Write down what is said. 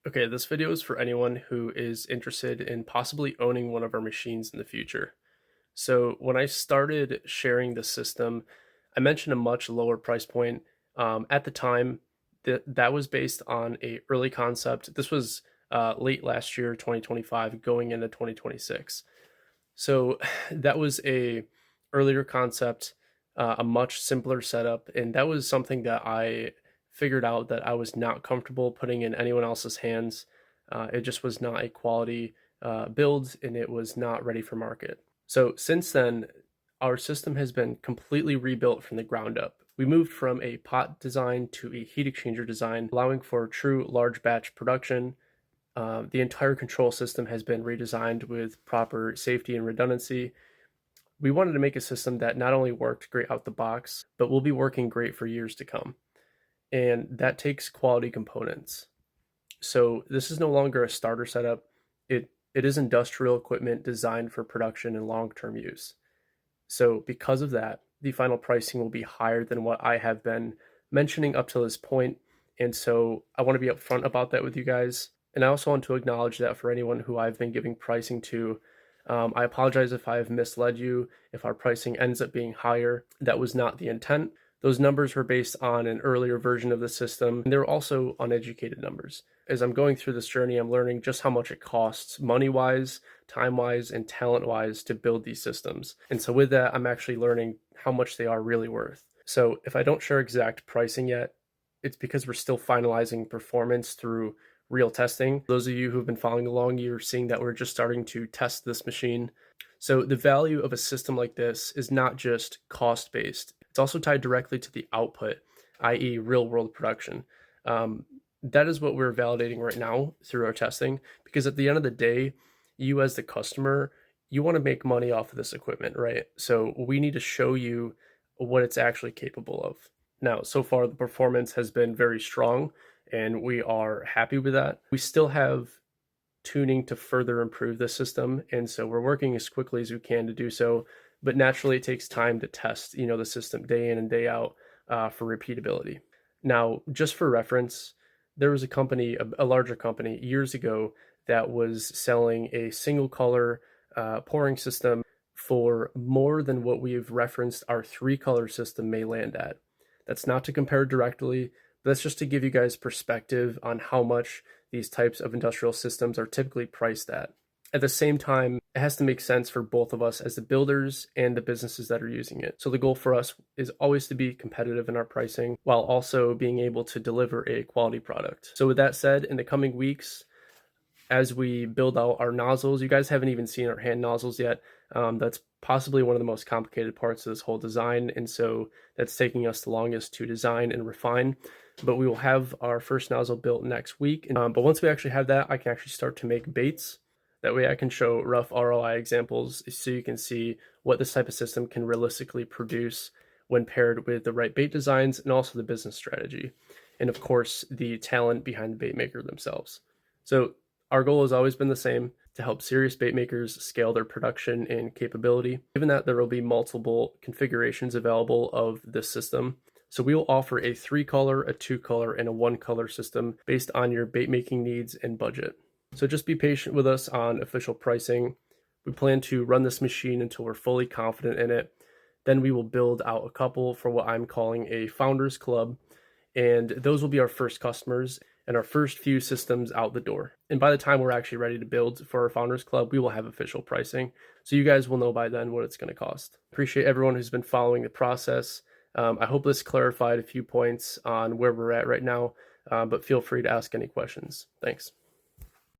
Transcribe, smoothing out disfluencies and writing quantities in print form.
Okay, this video is for anyone who is interested in possibly owning one of our machines in the future. So, when I started sharing the system, I mentioned a much lower price point. At the time, that was based on a early concept. This was late last year, 2025, going into 2026. So, that was a earlier concept, a much simpler setup, and that was something that I figured out that I was not comfortable putting in anyone else's hands. It just was not a quality build, and it was not ready for market. So since then, our system has been completely rebuilt from the ground up. We moved from a pot design to a heat exchanger design, allowing for true large batch production. The entire control system has been redesigned with proper safety and redundancy. We wanted to make a system that not only worked great out the box, but will be working great for years to come. And that takes quality components. So this is no longer a starter setup. It is industrial equipment designed for production and long-term use. So because of that, the final pricing will be higher than what I have been mentioning up to this point. And so I want to be upfront about that with you guys. And I also want to acknowledge that for anyone who I've been giving pricing to, I apologize if I've misled you, if our pricing ends up being higher. That was not the intent. Those numbers were based on an earlier version of the system, and they're also uneducated numbers. As I'm going through this journey, I'm learning just how much it costs money wise, time wise, and talent wise to build these systems. And so, with that, I'm actually learning how much they are really worth. So, if I don't share exact pricing yet, it's because we're still finalizing performance through real testing. Those of you who've been following along, you're seeing that we're just starting to test this machine. So, the value of a system like this is not just cost based, it's also tied directly to the output, i.e., real world production. Um, that is what we're validating right now through our testing, because at the end of the day, you as the customer, you want to make money off of this equipment, right? So we need to show you what it's actually capable of. Now, so far, the performance has been very strong, and we are happy with that. We still have tuning to further improve the system, and so we're working as quickly as we can to do so. But naturally, it takes time to test, the system day in and day out for repeatability. Now, just for reference, there was a company, a larger company, years ago that was selling a single color pouring system for more than what we've referenced our three color system may land at. That's not to compare directly, but that's just to give you guys perspective on how much these types of industrial systems are typically priced at. At the same time, it has to make sense for both of us as the builders and the businesses that are using it. So the goal for us is always to be competitive in our pricing while also being able to deliver a quality product. So with that said, in the coming weeks, as we build out our nozzles, you guys haven't even seen our hand nozzles yet. That's possibly one of the most complicated parts of this whole design, and so that's taking us the longest to design and refine. But we will have our first nozzle built next week. But once we actually have that, I can actually start to make baits. That way I can show rough ROI examples so you can see what this type of system can realistically produce when paired with the right bait designs and also the business strategy. And of course, the talent behind the bait maker themselves. So our goal has always been the same, to help serious bait makers scale their production and capability. Given that there will be multiple configurations available of this system, so we will offer a 3-color, a 2-color, and a 1-color system based on your bait making needs and budget. So just be patient with us on official pricing. We plan to run this machine until we're fully confident in it. Then we will build out a couple for what I'm calling a founders club, and those will be our first customers and our first few systems out the door. And by the time we're actually ready to build for our founders club, we will have official pricing. So you guys will know by then what it's going to cost. Appreciate everyone who's been following the process. I hope this clarified a few points on where we're at right now, but feel free to ask any questions. Thanks.